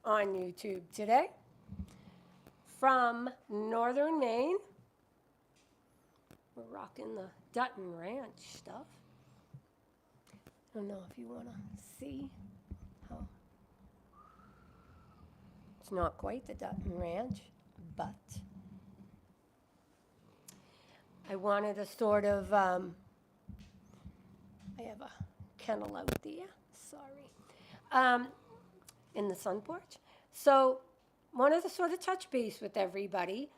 on YouTube today from northern Maine. We're rocking the Dutton Ranch stuff. I don't know if you want to see how. It's not quite the Dutton Ranch, but I wanted to sort of, I have a kennel out there, sorry, in the sun porch. So wanted to sort of touch base with everybody.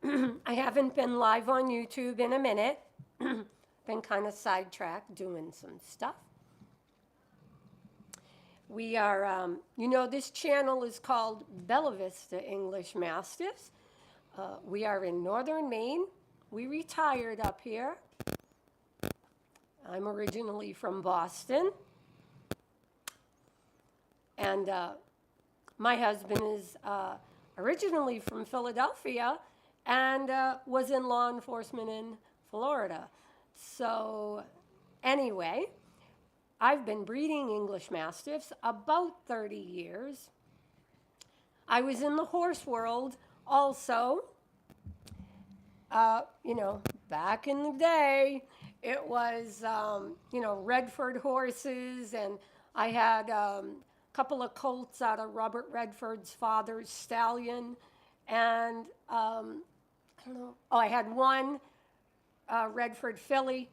I haven't been live on YouTube in a minute. Been kind of sidetracked doing some stuff. We are, this channel is called Vista English Mastiffs. We are in northern Maine. We retired up here. I'm originally from Boston. And my husband is originally from Philadelphia and was in law enforcement in Florida. So anyway, I've been breeding English Mastiffs about 30 years. I was in the horse world also. Back in the day, it was, Redford horses, and I had a couple of colts out of Robert Redford's father's stallion, and I had one Redford filly.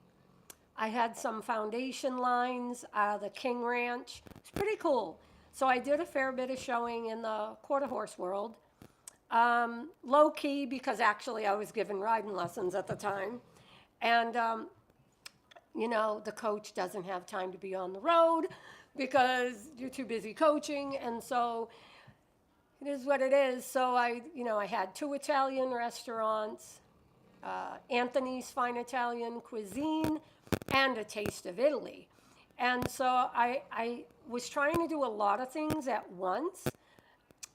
I had some foundation lines out of the King Ranch. It's pretty cool. So I did a fair bit of showing in the quarter horse world. Low key, because actually I was given riding lessons at the time. And, the coach doesn't have time to be on the road because you're too busy coaching. And so it is what it is. So I had 2 Italian restaurants, Anthony's Fine Italian Cuisine, and a Taste of Italy. And so I was trying to do a lot of things at once.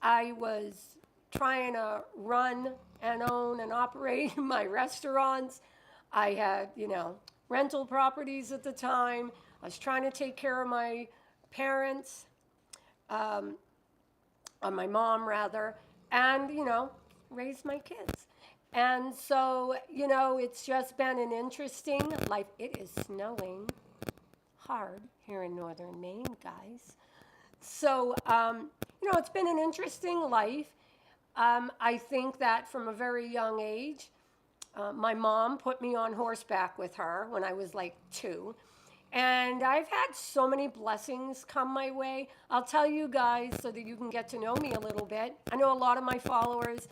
I was trying to run and own and operate my restaurants. I had, rental properties at the time. I was trying to take care of my parents, my mom rather, and, raise my kids. And so, it's just been an interesting life. It is snowing hard here in northern Maine, guys. So, it's been an interesting life. I think that from a very young age, my mom put me on horseback with her when I was like 2. And I've had so many blessings come my way. I'll tell you guys so that you can get to know me a little bit. I know a lot of my followers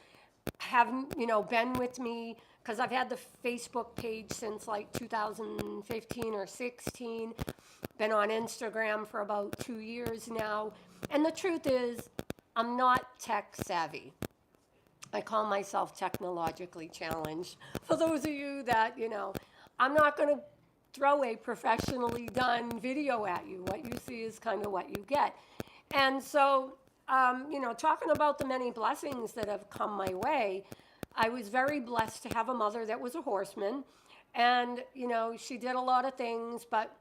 haven't, been with me because I've had the Facebook page since like 2015 or 16. Been on Instagram for about 2 years now. And the truth is, I'm not tech savvy. I call myself technologically challenged. For those of you that, I'm not going to throw a professionally done video at you. What you see is kind of what you get. And so, talking about the many blessings that have come my way, I was very blessed to have a mother that was a horseman. And, she did a lot of things, but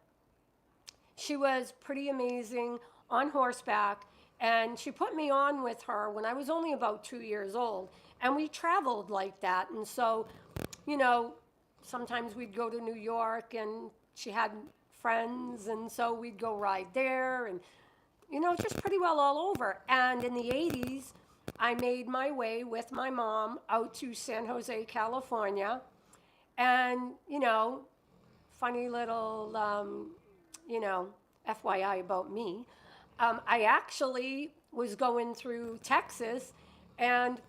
she was pretty amazing on horseback. And she put me on with her when I was only about 2 years old. And we traveled like that. And so, sometimes we'd go to New York and she had friends. And so we'd go ride there and, just pretty well all over. And in the 80s, I made my way with my mom out to San Jose, California. And, funny little, FYI about me. I actually was going through Texas and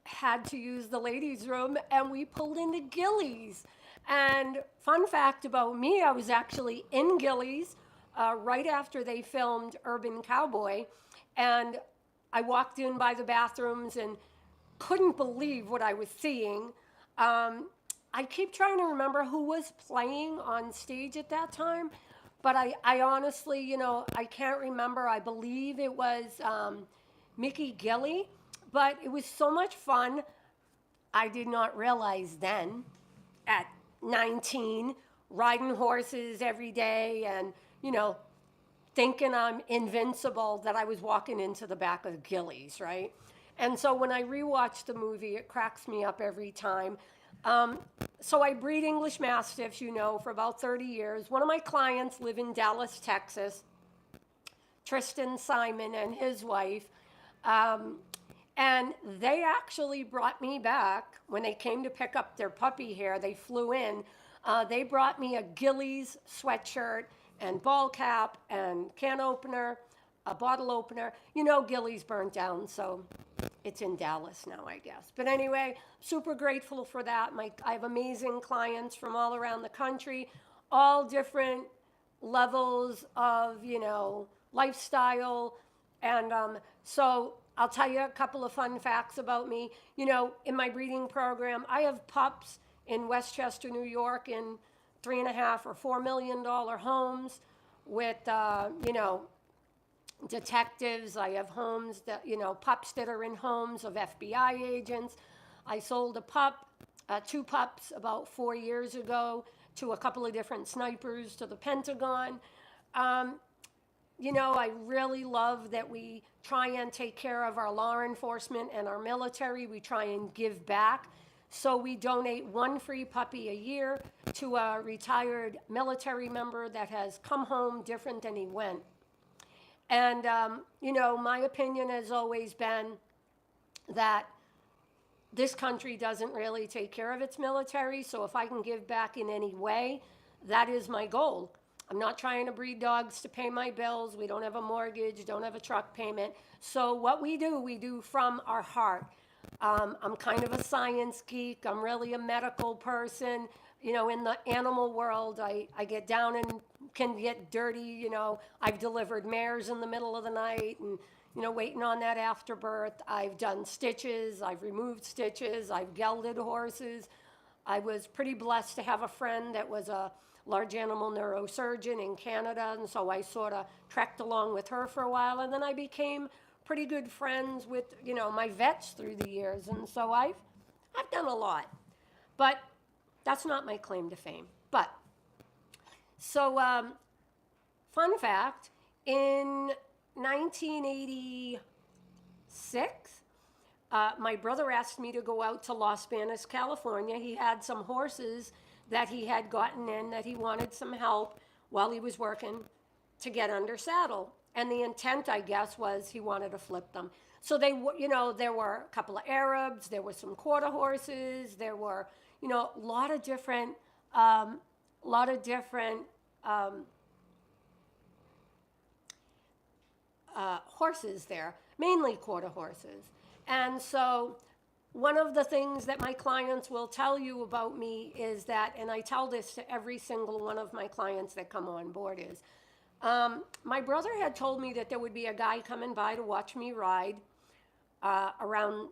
had to use the ladies' room, and we pulled into Gillies. And fun fact about me, I was actually in Gillies right after they filmed Urban Cowboy, and I walked in by the bathrooms and couldn't believe what I was seeing. I keep trying to remember who was playing on stage at that time. But I honestly, I can't remember. I believe it was Mickey Gilley. But it was so much fun. I did not realize then, at 19, riding horses every day and, thinking I'm invincible, that I was walking into the back of Gillies, right? And so when I rewatch the movie, it cracks me up every time. Um, so I breed English Mastiffs, for about 30 years. One of my clients live in Dallas, Texas, Tristan Simon and his wife. Um, and they actually brought me back when they came to pick up their puppy here. They flew in. They brought me a Gillies sweatshirt and ball cap and can opener, a bottle opener. Gillies burnt down, so it's in Dallas now, I guess. But anyway, super grateful for that. I have amazing clients from all around the country, all different levels of, lifestyle. And so I'll tell you a couple of fun facts about me. In my breeding program, I have pups in Westchester, New York, in $3.5 or $4 million homes with, detectives. I have homes that, pups that are in homes of FBI agents. I sold two pups about 4 years ago to a couple of different snipers to the Pentagon. I really love that we try and take care of our law enforcement and our military. We try and give back. So we donate one free puppy a year to a retired military member that has come home different than he went. And, my opinion has always been that this country doesn't really take care of its military. So if I can give back in any way, that is my goal. I'm not trying to breed dogs to pay my bills. We don't have a mortgage, don't have a truck payment. So what we do from our heart. I'm kind of a science geek. I'm really a medical person. In the animal world, I get down and can get dirty. I've delivered mares in the middle of the night and, waiting on that afterbirth. I've done stitches. I've removed stitches. I've gelded horses. I was pretty blessed to have a friend that was a large animal neurosurgeon in Canada, and so I sort of trekked along with her for a while, and then I became pretty good friends with, my vets through the years, and so I've done a lot. But that's not my claim to fame. But, so, fun fact, in 1986, my brother asked me to go out to Los Banos, California. He had some horses that he had gotten in that he wanted some help while he was working to get under saddle. And the intent, I guess, was he wanted to flip them. So there were a couple of Arabs, there were some quarter horses, there were, a lot of different horses there, mainly quarter horses. And so one of the things that my clients will tell you about me is that, and I tell this to every single one of my clients that come on board, is my brother had told me that there would be a guy coming by to watch me ride around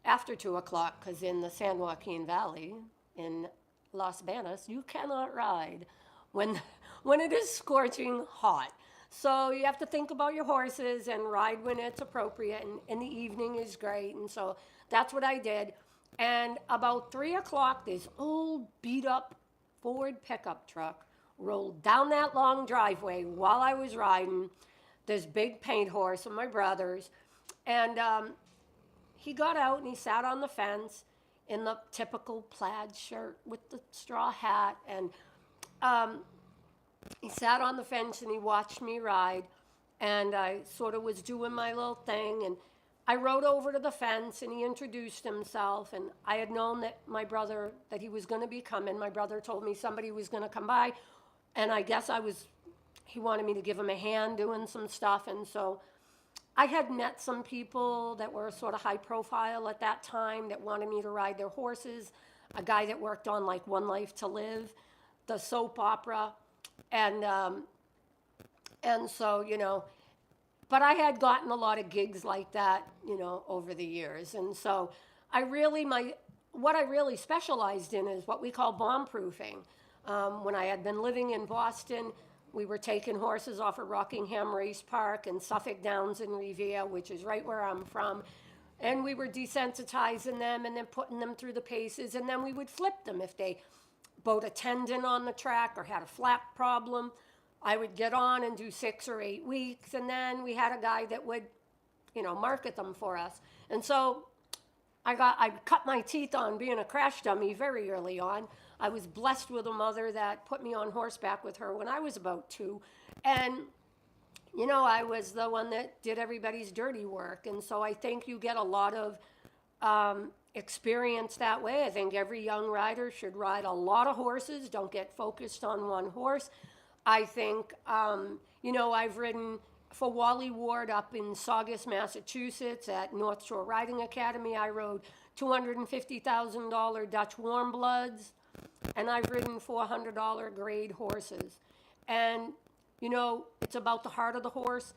after 2 o'clock, because in the San Joaquin Valley in Los Banos, you cannot ride when it is scorching hot. So you have to think about your horses and ride when it's appropriate, and in the evening is great. And so that's what I did. And about 3 o'clock, this old beat up Ford pickup truck rolled down that long driveway while I was riding this big paint horse of my brother's. And he got out and he sat on the fence in the typical plaid shirt with the straw hat. And he sat on the fence and he watched me ride. And I sort of was doing my little thing. And I rode over to the fence and he introduced himself. And I had known that that he was going to be coming. My brother told me somebody was going to come by. And I guess he wanted me to give him a hand doing some stuff. And so I had met some people that were sort of high profile at that time that wanted me to ride their horses. A guy that worked on like One Life to Live, the soap opera. And so, but I had gotten a lot of gigs like that, over the years. And so what I really specialized in is what we call bomb proofing. When I had been living in Boston, we were taking horses off of Rockingham Race Park and Suffolk Downs and Revere, which is right where I'm from. And we were desensitizing them and then putting them through the paces. And then we would flip them if they bowed a tendon on the track or had a flap problem. I would get on and do 6 or 8 weeks, and then we had a guy that would, market them for us. And so I cut my teeth on being a crash dummy very early on. I was blessed with a mother that put me on horseback with her when I was about 2. And, I was the one that did everybody's dirty work. And so I think you get a lot of experience that way. I think every young rider should ride a lot of horses. Don't get focused on one horse. I think, I've ridden for Wally Ward up in Saugus, Massachusetts at North Shore Riding Academy. I rode $250,000 Dutch warm bloods, and I've ridden $400 grade horses. And, it's about the heart of the horse.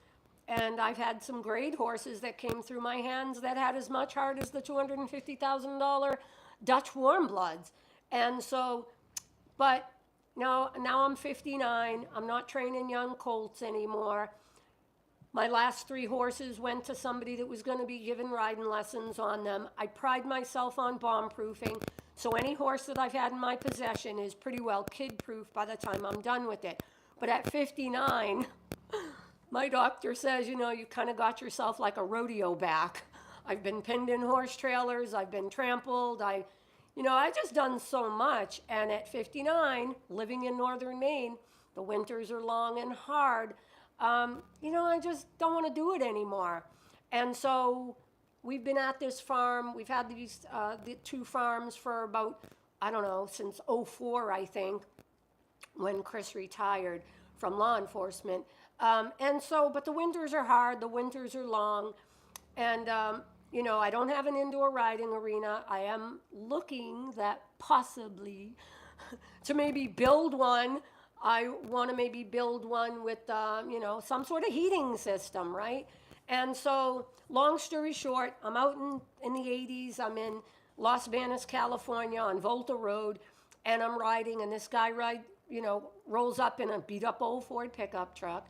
And I've had some grade horses that came through my hands that had as much heart as the $250,000 Dutch warm bloods. And so, but now I'm 59. I'm not training young colts anymore. My last 3 horses went to somebody that was going to be giving riding lessons on them. I pride myself on bomb proofing. So any horse that I've had in my possession is pretty well kid proof by the time I'm done with it. But at 59, my doctor says, you kind of got yourself like a rodeo back. I've been pinned in horse trailers. I've been trampled. I just done so much. And at 59, living in northern Maine, the winters are long and hard. I just don't want to do it anymore. And so we've been at this farm. We've had these the 2 farms for about, since '04, I think, when Chris retired from law enforcement. But the winters are hard, the winters are long, and, I don't have an indoor riding arena. I am looking that possibly to maybe build one. I want to maybe build one with, some sort of heating system, right? And so, long story short, I'm out in the 80s. I'm in Los Banos, California on Volta Road, and I'm riding, and this guy rolls up in a beat-up old Ford pickup truck.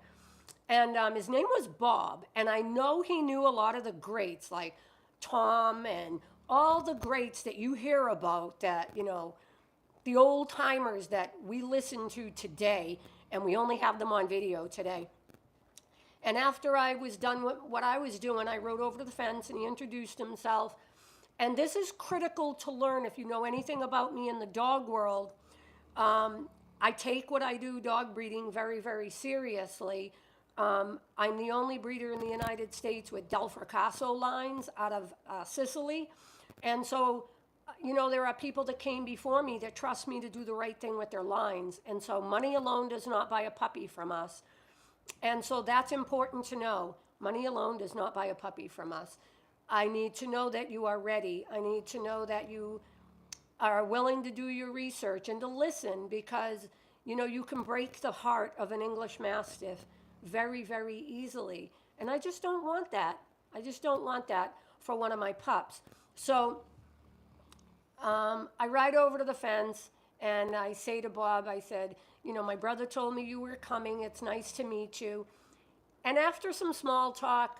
And his name was Bob, and I know he knew a lot of the greats, like Tom and all the greats that you hear about that, the old timers that we listen to today, and we only have them on video today. And after I was done with what I was doing, I rode over to the fence, and he introduced himself. And this is critical to learn if you know anything about me in the dog world. I take what I do, dog breeding, very, very seriously. I'm the only breeder in the United States with Del Fracasso lines out of Sicily. And so, there are people that came before me that trust me to do the right thing with their lines. And so money alone does not buy a puppy from us. And so that's important to know. Money alone does not buy a puppy from us. I need to know that you are ready. I need to know that you are willing to do your research and to listen, because, you can break the heart of an English Mastiff very, very easily. And I just don't want that. I just don't want that for one of my pups. So I ride over to the fence, and I say to Bob, I said, my brother told me you were coming. It's nice to meet you. And after some small talk,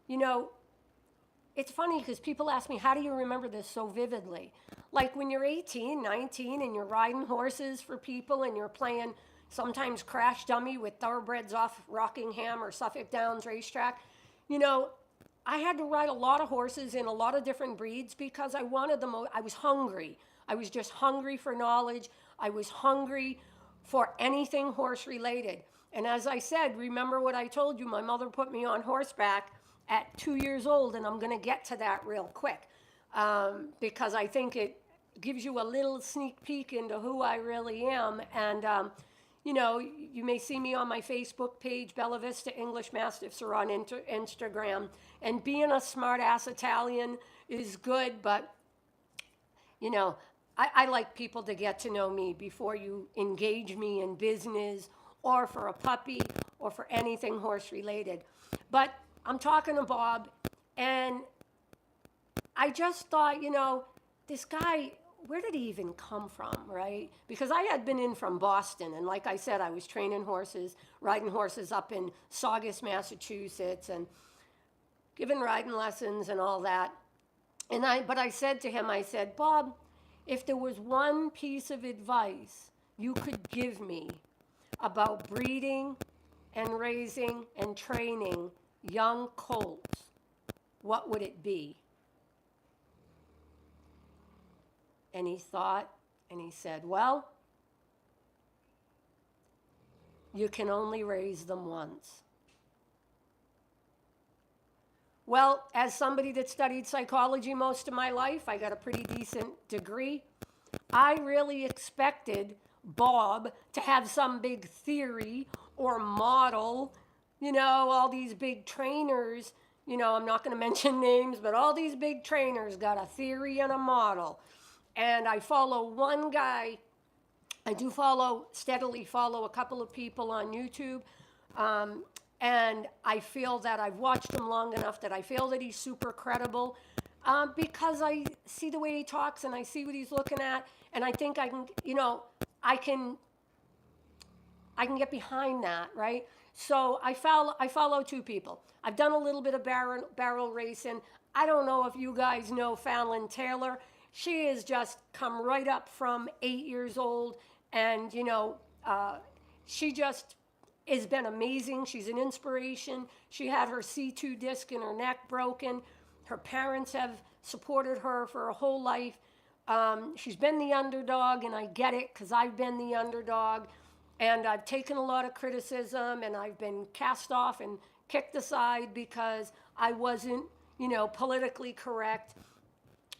it's funny because people ask me, how do you remember this so vividly? Like when you're 18, 19, and you're riding horses for people, and you're playing sometimes crash dummy with thoroughbreds off Rockingham or Suffolk Downs racetrack. I had to ride a lot of horses in a lot of different breeds because I wanted I was hungry. I was just hungry for knowledge. I was hungry for anything horse related. And as I said, remember what I told you, my mother put me on horseback at 2 years old, and I'm going to get to that real quick because I think it gives you a little sneak peek into who I really am. And, you may see me on my Facebook page, Bella Vista English Mastiffs, or on Instagram. And being a smart-ass Italian is good, but, I like people to get to know me before you engage me in business or for a puppy or for anything horse-related. But I'm talking to Bob, and I just thought, this guy, where did he even come from, right? Because I had been in from Boston, and like I said, I was training horses, riding horses up in Saugus, Massachusetts, and giving riding lessons and all that. But I said to him, I said, Bob, if there was one piece of advice you could give me about breeding and raising and training young colts, what would it be? And he thought, and he said, well, you can only raise them once. Well, as somebody that studied psychology most of my life, I got a pretty decent degree. I really expected Bob to have some big theory or model, all these big trainers, I'm not going to mention names, but all these big trainers got a theory and a model. And I follow one guy. I do steadily follow a couple of people on YouTube. And I feel that I've watched him long enough that I feel that he's super credible because I see the way he talks and I see what he's looking at. And I think I can, I can get behind that, right? So I follow two people. I've done a little bit of barrel racing. I don't know if you guys know Fallon Taylor. She has just come right up from 8 years old, and she just has been amazing. She's an inspiration. She had her C2 disc in her neck broken. Her parents have supported her for her whole life. She's been the underdog, and I get it because I've been the underdog. And I've taken a lot of criticism, and I've been cast off and kicked aside because I wasn't, politically correct.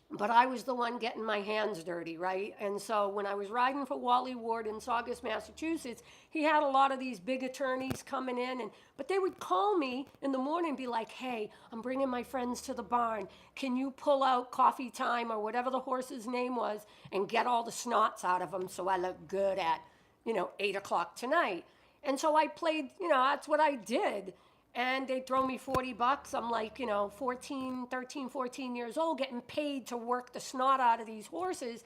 But I was the one getting my hands dirty, right? And so when I was riding for Wally Ward in Saugus, Massachusetts, he had a lot of these big attorneys coming in, but they would call me in the morning and be like, hey, I'm bringing my friends to the barn. Can you pull out Coffee Time or whatever the horse's name was and get all the snots out of them so I look good at 8 o'clock tonight. And so I played, that's what I did. And they'd throw me $40. I'm like, 13, 14 years old, getting paid to work the snot out of these horses.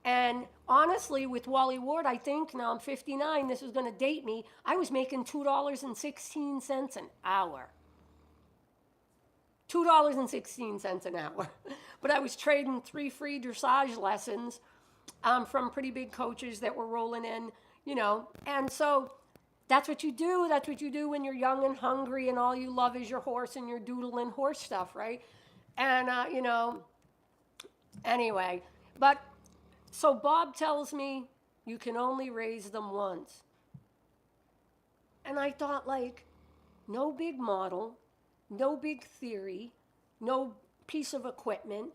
And honestly, with Wally Ward, I think, now I'm 59, this is going to date me, I was making $2.16 an hour. $2.16 an hour. But I was trading 3 free dressage lessons from pretty big coaches that were rolling in, And so that's what you do. That's what you do when you're young and hungry and all you love is your horse and you're doodling horse stuff, right? And, anyway. But so Bob tells me you can only raise them once. And I thought, no big model, no big theory, no piece of equipment,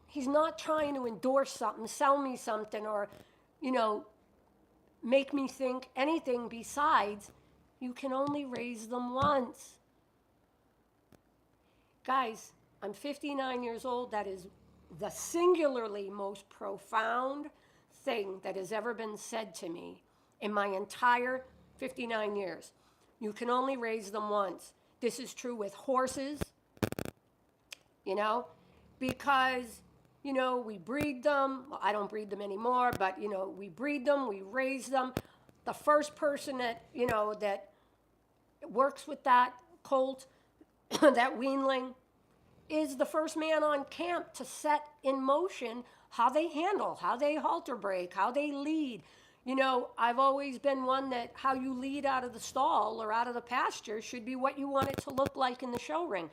he's not trying to endorse something, sell me something, or, make me think anything besides you can only raise them once. Guys, I'm 59 years old. That is the singularly most profound thing that has ever been said to me in my entire 59 years. You can only raise them once. This is true with horses, because we breed them. Well, I don't breed them anymore, but, we breed them, we raise them. The first person that, that works with that colt, that weanling, is the first man on camp to set in motion how they handle, how they halter break, how they lead. I've always been one that how you lead out of the stall or out of the pasture should be what you want it to look like in the show ring.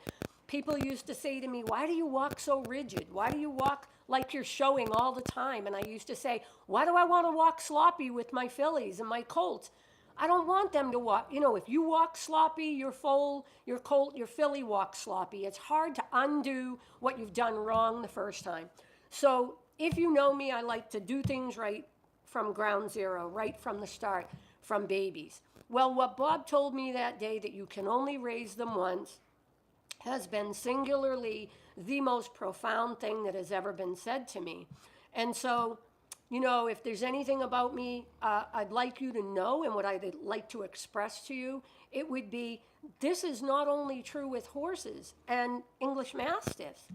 People used to say to me, why do you walk so rigid? Why do you walk like you're showing all the time? And I used to say, why do I want to walk sloppy with my fillies and my colts? I don't want them to walk. If you walk sloppy, your foal, your colt, your filly walks sloppy. It's hard to undo what you've done wrong the first time. So if you know me, I like to do things right from ground zero, right from the start, from babies. Well, what Bob told me that day, that you can only raise them once, has been singularly the most profound thing that has ever been said to me. And so, if there's anything about me I'd like you to know and what I'd like to express to you, it would be this is not only true with horses and English Mastiffs,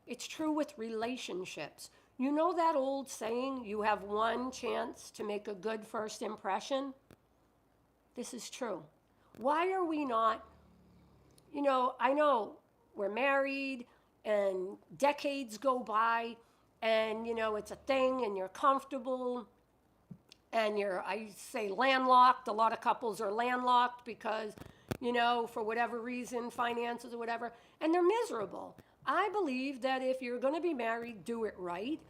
it's true with relationships. You know that old saying, you have one chance to make a good first impression? This is true. Why are we not, I know we're married and decades go by and, it's a thing and you're comfortable and I say landlocked. A lot of couples are landlocked because, for whatever reason, finances or whatever, and they're miserable. I believe that if you're going to be married, do it right.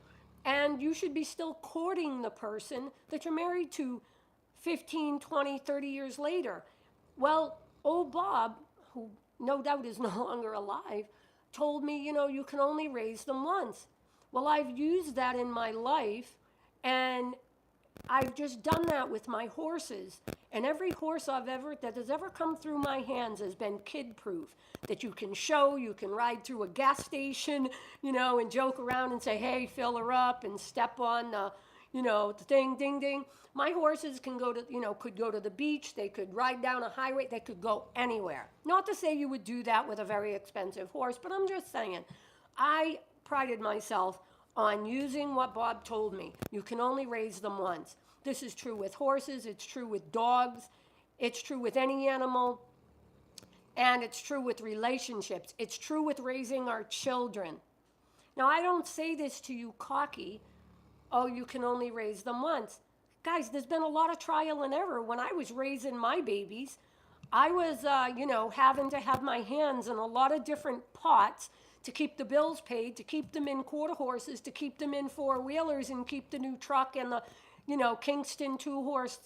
And you should be still courting the person that you're married to 15, 20, 30 years later. Well, old Bob, who no doubt is no longer alive, told me, you can only raise them once. Well, I've used that in my life, and I've just done that with my horses. And every horse that has ever come through my hands has been kid-proof. That you can show, you can ride through a gas station, and joke around and say, hey, fill her up, and step on the, the thing, ding, ding. My horses can could go to the beach, they could ride down a highway, they could go anywhere. Not to say you would do that with a very expensive horse, but I'm just saying, I prided myself on using what Bob told me. You can only raise them once. This is true with horses, it's true with dogs, it's true with any animal, and it's true with relationships. It's true with raising our children. Now, I don't say this to you cocky, oh, you can only raise them once. Guys, there's been a lot of trial and error. When I was raising my babies, I was, having to have my hands in a lot of different pots to keep the bills paid, to keep them in quarter horses, to keep them in four-wheelers, and keep the new truck and the, Kingston two-horse,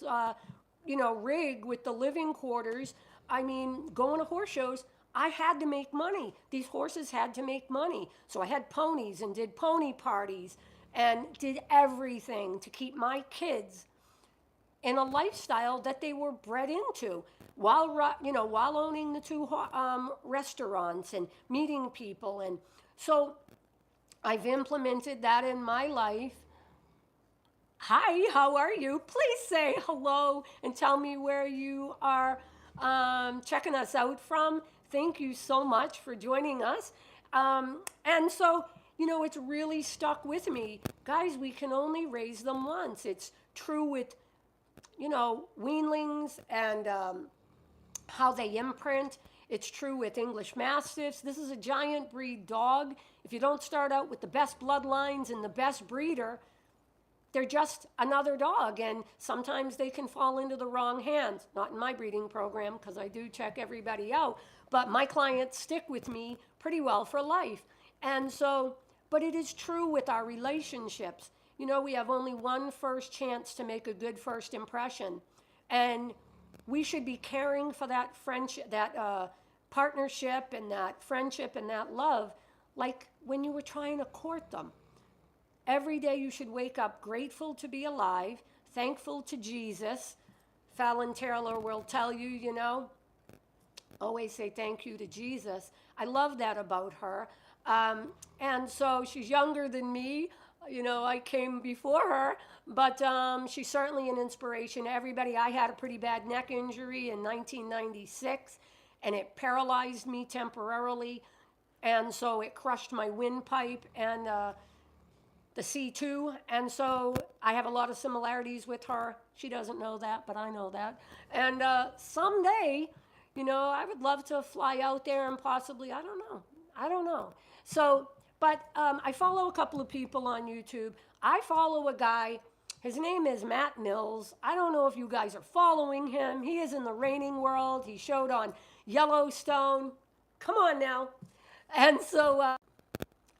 rig with the living quarters. I mean, going to horse shows, I had to make money. These horses had to make money. So I had ponies and did pony parties and did everything to keep my kids in a lifestyle that they were bred into while owning the two restaurants and meeting people. And so I've implemented that in my life. Hi, how are you? Please say hello and tell me where you are checking us out from. Thank you so much for joining us. And so, it's really stuck with me. Guys, we can only raise them once. It's true with, weanlings and how they imprint. It's true with English Mastiffs. This is a giant breed dog. If you don't start out with the best bloodlines and the best breeder, they're just another dog, and sometimes they can fall into the wrong hands. Not in my breeding program, because I do check everybody out, but my clients stick with me pretty well for life. And so, but it is true with our relationships. We have only one first chance to make a good first impression, and we should be caring for that friendship, that partnership, and that friendship, and that love, like when you were trying to court them. Every day you should wake up grateful to be alive, thankful to Jesus. Fallon Taylor will tell you, always say thank you to Jesus. I love that about her. And so she's younger than me. I came before her, but she's certainly an inspiration to everybody. I had a pretty bad neck injury in 1996, and it paralyzed me temporarily. And so it crushed my windpipe and the C2, and so I have a lot of similarities with her. She doesn't know that, but I know that. And someday, I would love to fly out there and possibly, I don't know. So, but I follow a couple of people on YouTube. I follow a guy, his name is Matt Mills. I don't know if you guys are following him. He is in the reining world. He showed on Yellowstone. Come on now. And so,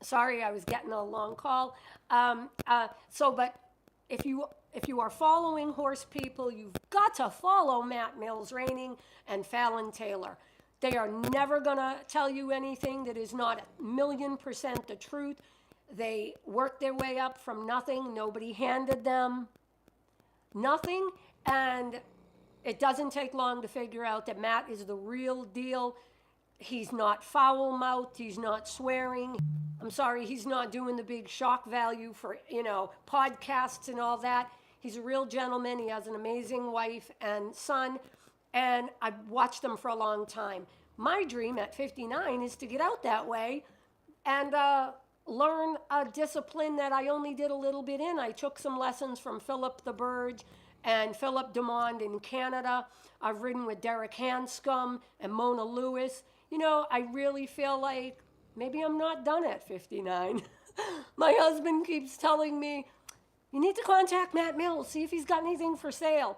sorry, I was getting a long call. But if you are following horse people, you've got to follow Matt Mills Reining and Fallon Taylor. They are never going to tell you anything that is not 1,000,000% the truth. They worked their way up from nothing. Nobody handed them nothing. And it doesn't take long to figure out that Matt is the real deal. He's not foul-mouthed. He's not swearing. I'm sorry, he's not doing the big shock value for, podcasts and all that. He's a real gentleman. He has an amazing wife and son, and I've watched them for a long time. My dream at 59 is to get out that way and learn a discipline that I only did a little bit in. I took some lessons from Philip the Burge and Philip Dumond in Canada. I've ridden with Derek Hanscom and Mona Lewis. I really feel like maybe I'm not done at 59. My husband keeps telling me, You need to contact Matt Mills, see if he's got anything for sale.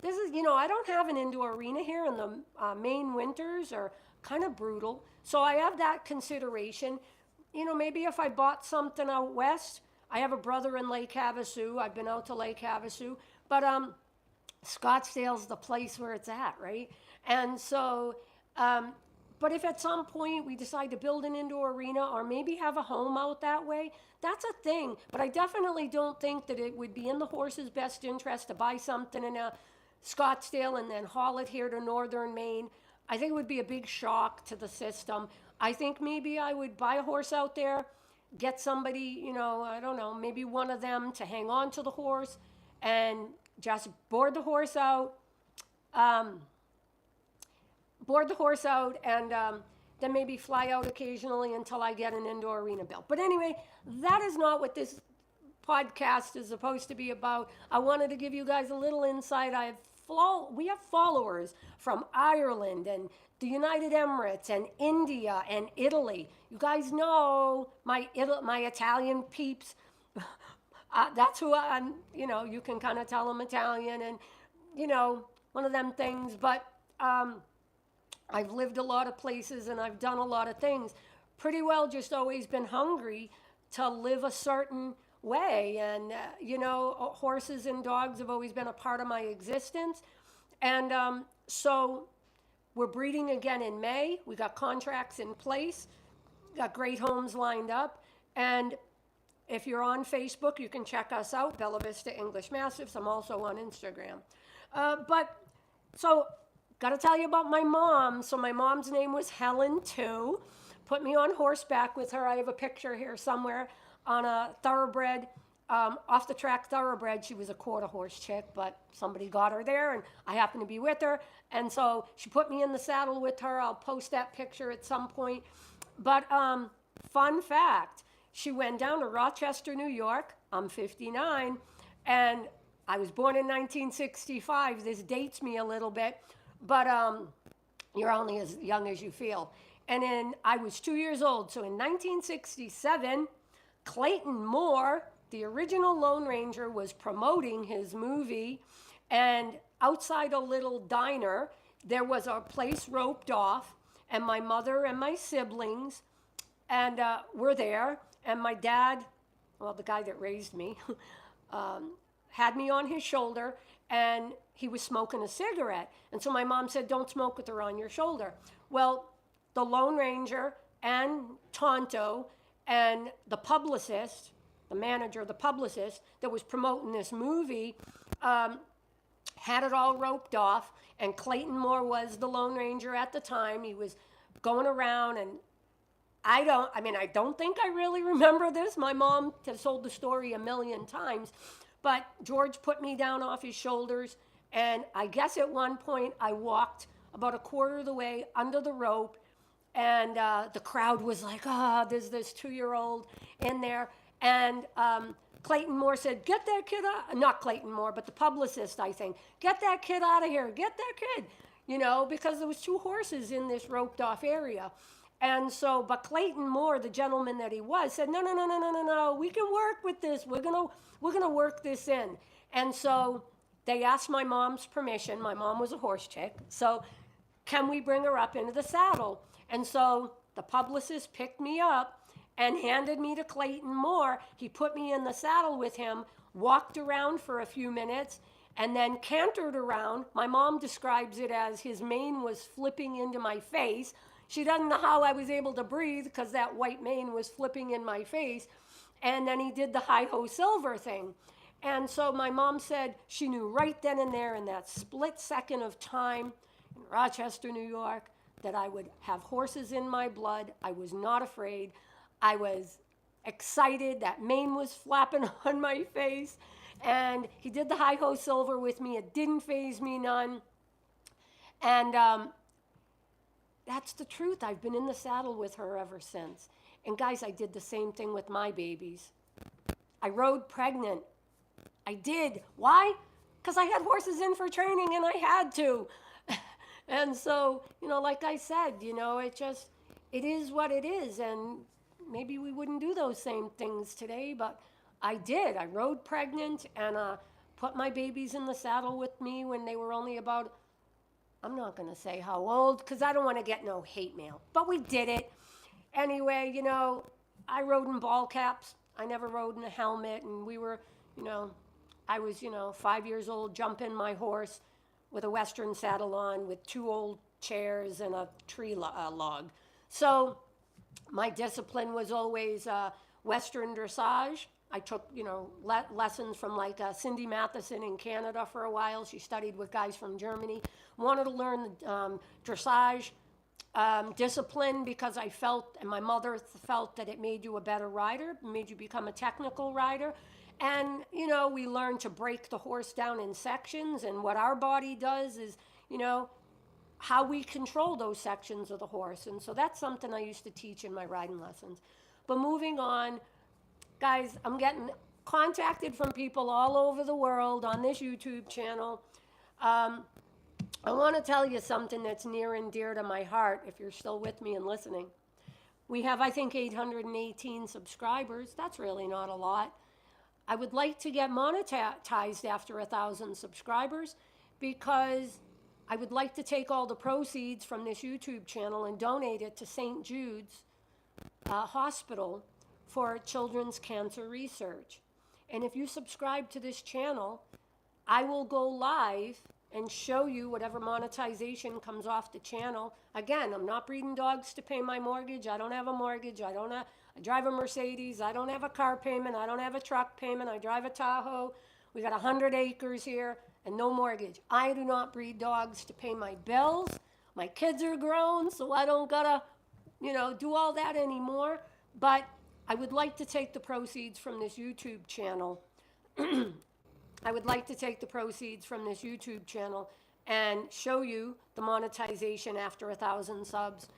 This is, I don't have an indoor arena here, and the Maine winters are kind of brutal. So I have that consideration. Maybe if I bought something out west, I have a brother in Lake Havasu. I've been out to Lake Havasu, but Scottsdale's the place where it's at, right? And so, but if at some point we decide to build an indoor arena or maybe have a home out that way, that's a thing. But I definitely don't think that it would be in the horse's best interest to buy something in a Scottsdale and then haul it here to northern Maine. I think it would be a big shock to the system. I think maybe I would buy a horse out there, get somebody, I don't know, maybe one of them to hang on to the horse and just board the horse out, and then maybe fly out occasionally until I get an indoor arena built. But anyway, that is not what this podcast is supposed to be about. I wanted to give you guys a little insight. We have followers from Ireland and the United Emirates and India and Italy. You guys know my Italian peeps. That's who I'm, you can kind of tell I'm Italian and, one of them things. But I've lived a lot of places and I've done a lot of things. Pretty well just always been hungry to live a certain way. And, horses and dogs have always been a part of my existence. And so we're breeding again in May. We got contracts in place, got great homes lined up. And if you're on Facebook, you can check us out, Bella Vista English Mastiffs. I'm also on Instagram. Got to tell you about my mom. So my mom's name was Helen, too. Put me on horseback with her. I have a picture here somewhere on a thoroughbred, off-the-track thoroughbred. She was a quarter horse chick, but somebody got her there, and I happened to be with her. And so she put me in the saddle with her. I'll post that picture at some point. But fun fact, she went down to Rochester, New York. I'm 59, and I was born in 1965. This dates me a little bit, but you're only as young as you feel. And I was 2 years old. So in 1967, Clayton Moore, the original Lone Ranger, was promoting his movie. And outside a little diner, there was a place roped off. And my mother and my siblings and were there. And my dad, well, the guy that raised me, had me on his shoulder. And he was smoking a cigarette. And so my mom said, don't smoke with her on your shoulder. Well, the Lone Ranger and Tonto and the publicist, the manager, the publicist that was promoting this movie, had it all roped off. And Clayton Moore was the Lone Ranger at the time. He was going around, and I don't think I really remember this. My mom has told the story a million times. But George put me down off his shoulders, and I guess at one point I walked about a quarter of the way under the rope, and the crowd was like, there's this 2-year-old in there. And Clayton Moore said, get that kid out. Not Clayton Moore, but the publicist, I think. Get that kid out of here. Get that kid. Because there was 2 horses in this roped off area. And so, but Clayton Moore, the gentleman that he was, said, no, we can work with this. We're gonna work this in. And so they asked my mom's permission. My mom was a horse chick. So can we bring her up into the saddle? And so the publicist picked me up and handed me to Clayton Moore. He put me in the saddle with him, walked around for a few minutes, and then cantered around. My mom describes it as his mane was flipping into my face. She doesn't know how I was able to breathe because that white mane was flipping in my face. And then he did the hi-ho silver thing. And so my mom said she knew right then and there in that split second of time in Rochester, New York, that I would have horses in my blood. I was not afraid. I was excited. That mane was flapping on my face. And he did the hi-ho silver with me. It didn't faze me none. And that's the truth. I've been in the saddle with her ever since. And guys, I did the same thing with my babies. I rode pregnant. I did. Why? Because I had horses in for training and I had to. And so, like I said, it is what it is. And maybe we wouldn't do those same things today, but I did. I rode pregnant and put my babies in the saddle with me when they were only about, I'm not going to say how old because I don't want to get no hate mail, but we did it. Anyway, I rode in ball caps. I never rode in a helmet. And we were, you know, I was, 5 years old, jumping my horse with a Western saddle on with two old chairs and a log. So my discipline was always Western dressage. I took, lessons from like Cindy Matheson in Canada for a while. She studied with guys from Germany. Wanted to learn dressage discipline because I felt, and my mother felt that it made you a better rider, made you become a technical rider. And, we learned to break the horse down in sections. And what our body does is, how we control those sections of the horse. And so that's something I used to teach in my riding lessons. But moving on, guys, I'm getting contacted from people all over the world on this YouTube channel. I want to tell you something that's near and dear to my heart if you're still with me and listening. We have, I think, 818 subscribers. That's really not a lot. I would like to get monetized after 1,000 subscribers because I would like to take all the proceeds from this YouTube channel and donate it to St. Jude's Hospital for children's cancer research. And if you subscribe to this channel, I will go live and show you whatever monetization comes off the channel. Again, I'm not breeding dogs to pay my mortgage. I don't have a mortgage. I drive a Mercedes. I don't have a car payment. I don't have a truck payment. I drive a Tahoe. We got 100 acres here and no mortgage. I do not breed dogs to pay my bills. My kids are grown, so I don't gotta, do all that anymore. But I would like to take the proceeds from this YouTube channel I would like to take the proceeds from this YouTube channel and show you the monetization after 1,000 subs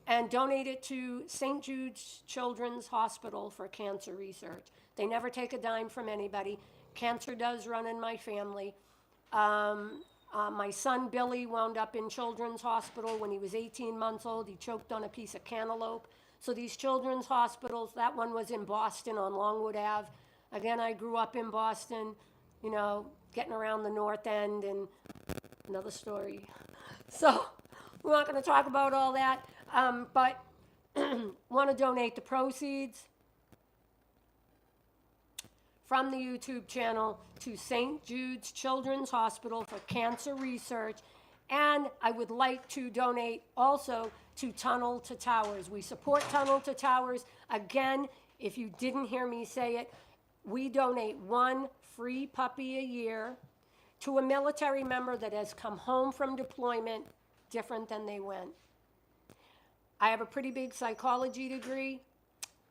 and donate it to St. Jude's Children's Hospital for cancer research. They never take a dime from anybody. Cancer does run in my family. My son Billy wound up in Children's Hospital when he was 18 months old. He choked on a piece of cantaloupe. So these children's hospitals, that one was in Boston on Longwood Ave. Again, I grew up in Boston, getting around the North End, and another story. So we're not going to talk about all that, but want to donate the proceeds from the YouTube channel to St. Jude's Children's Hospital for cancer research. And I would like to donate also to Tunnel to Towers. We support Tunnel to Towers. Again, if you didn't hear me say it, we donate one free puppy a year to a military member that has come home from deployment different than they went. I have a pretty big psychology degree.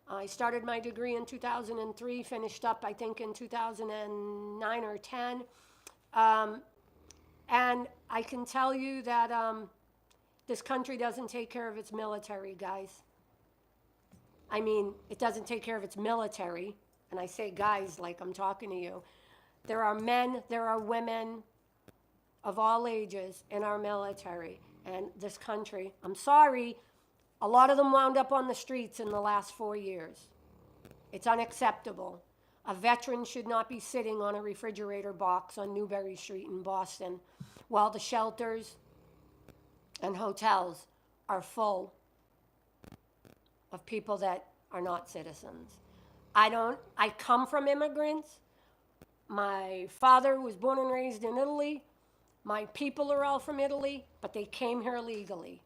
I started my degree in 2003, finished up, I think, in 2009 or 10. And I can tell you that this country doesn't take care of its military, guys. I mean, it doesn't take care of its military. And I say guys like I'm talking to you. There are men, there are women of all ages in our military and this country. I'm sorry, a lot of them wound up on the streets in the last 4 years. It's unacceptable. A veteran should not be sitting on a refrigerator box on Newbury Street in Boston while the shelters and hotels are full of people that are not citizens. I come from immigrants. My father was born and raised in Italy. My people are all from Italy, but they came here legally.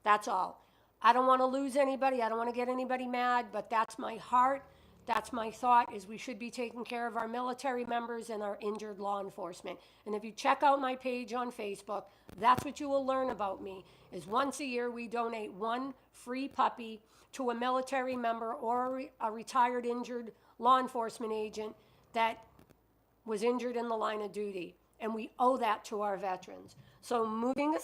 That's all. I don't want to lose anybody. I don't want to get anybody mad, but that's my heart. That's my thought, is we should be taking care of our military members and our injured law enforcement. And if you check out my page on Facebook, that's what you will learn about me, is once a year we donate one free puppy to a military member or a retired injured law enforcement agent that was injured in the line of duty. And we owe that to our veterans. So moving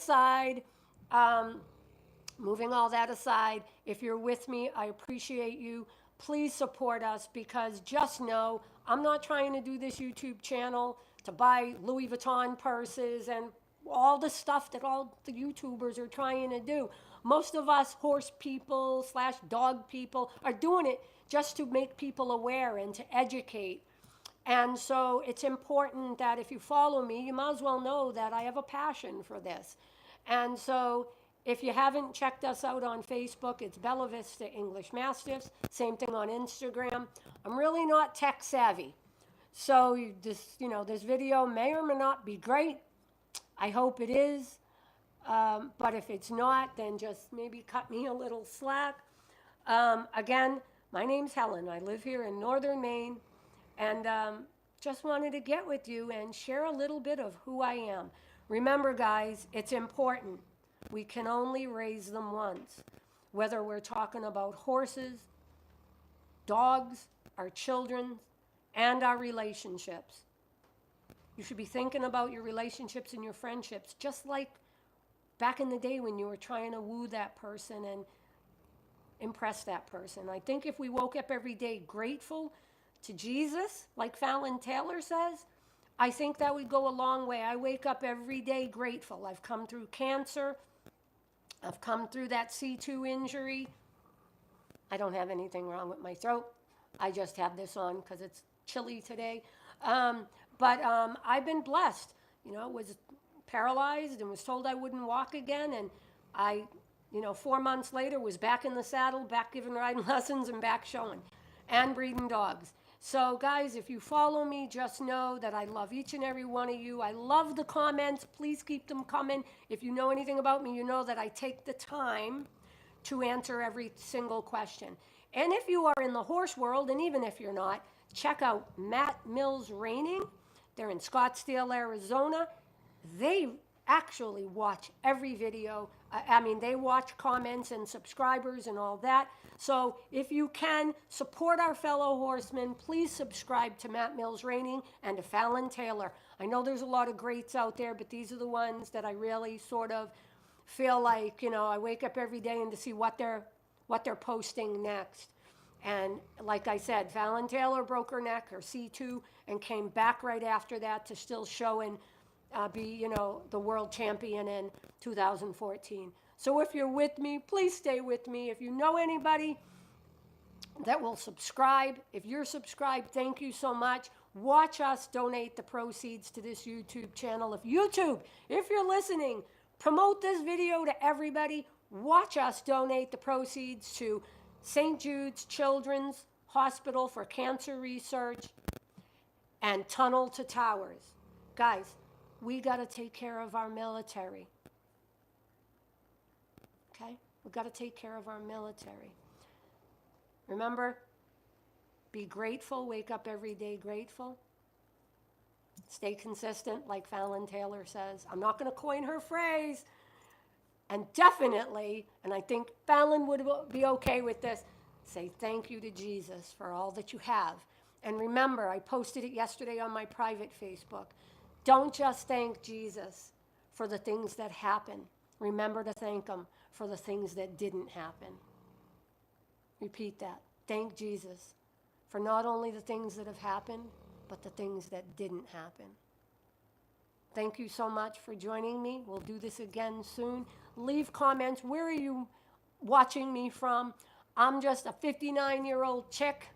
all that aside, if you're with me, I appreciate you. Please support us, because just know I'm not trying to do this YouTube channel to buy Louis Vuitton purses and all the stuff that all the YouTubers are trying to do. Most of us horse people slash dog people are doing it just to make people aware and to educate. And so it's important that if you follow me, you might as well know that I have a passion for this. And so if you haven't checked us out on Facebook, it's Bella Vista English Mastiffs. Same thing on Instagram. I'm really not tech savvy. So this video may or may not be great. I hope it is. But if it's not, then just maybe cut me a little slack. Again, my name's Helen. I live here in northern Maine. And just wanted to get with you and share a little bit of who I am. Remember, guys, it's important. We can only raise them once. Whether we're talking about horses, dogs, our children, and our relationships. You should be thinking about your relationships and your friendships, just like back in the day when you were trying to woo that person and impress that person. I think if we woke up every day grateful to Jesus, like Fallon Taylor says, I think that would go a long way. I wake up every day grateful. I've come through cancer. I've come through that C2 injury. I don't have anything wrong with my throat. I just have this on because it's chilly today. But I've been blessed. Was paralyzed and was told I wouldn't walk again. And I, 4 months later was back in the saddle, back giving riding lessons and back showing and breeding dogs. So guys, if you follow me, just know that I love each and every one of you. I love the comments. Please keep them coming. If you know anything about me, you know that I take the time to answer every single question. And if you are in the horse world, and even if you're not, check out Matt Mills Reining. They're in Scottsdale, Arizona. They actually watch every video. They watch comments and subscribers and all that. So if you can support our fellow horsemen, please subscribe to Matt Mills Reining and to Fallon Taylor. I know there's a lot of greats out there, but these are the ones that I really sort of feel like, I wake up every day and to see what they're posting next. And like I said, Fallon Taylor broke her neck, her C2, and came back right after that to still show and be, the world champion in 2014. So if you're with me, please stay with me. If you know anybody that will subscribe, if you're subscribed, thank you so much. Watch us donate the proceeds to this YouTube channel. If you're listening, promote this video to everybody. Watch us donate the proceeds to St. Jude's Children's Hospital for Cancer Research and Tunnel to Towers. Guys, we got to take care of our military. Okay? We've got to take care of our military. Remember, be grateful. Wake up every day grateful. Stay consistent, like Fallon Taylor says. I'm not going to coin her phrase. And definitely, and I think Fallon would be okay with this, say thank you to Jesus for all that you have. And remember, I posted it yesterday on my private Facebook. Don't just thank Jesus for the things that happen. Remember to thank him for the things that didn't happen. Repeat that. Thank Jesus for not only the things that have happened, but the things that didn't happen. Thank you so much for joining me. We'll do this again soon. Leave comments. Where are you watching me from? I'm just a 59-year-old chick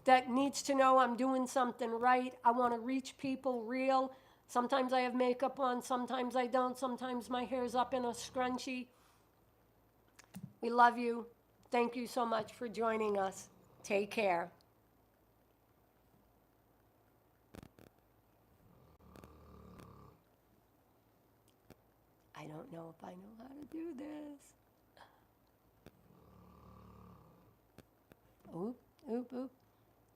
that needs to know I'm doing something right. I want to reach people real. Sometimes I have makeup on, sometimes I don't. Sometimes my hair's up in a scrunchie. We love you. Thank you so much for joining us. Take care. I don't know if I know how to do this. Oop, oop, oop.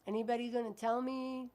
Anybody going to tell me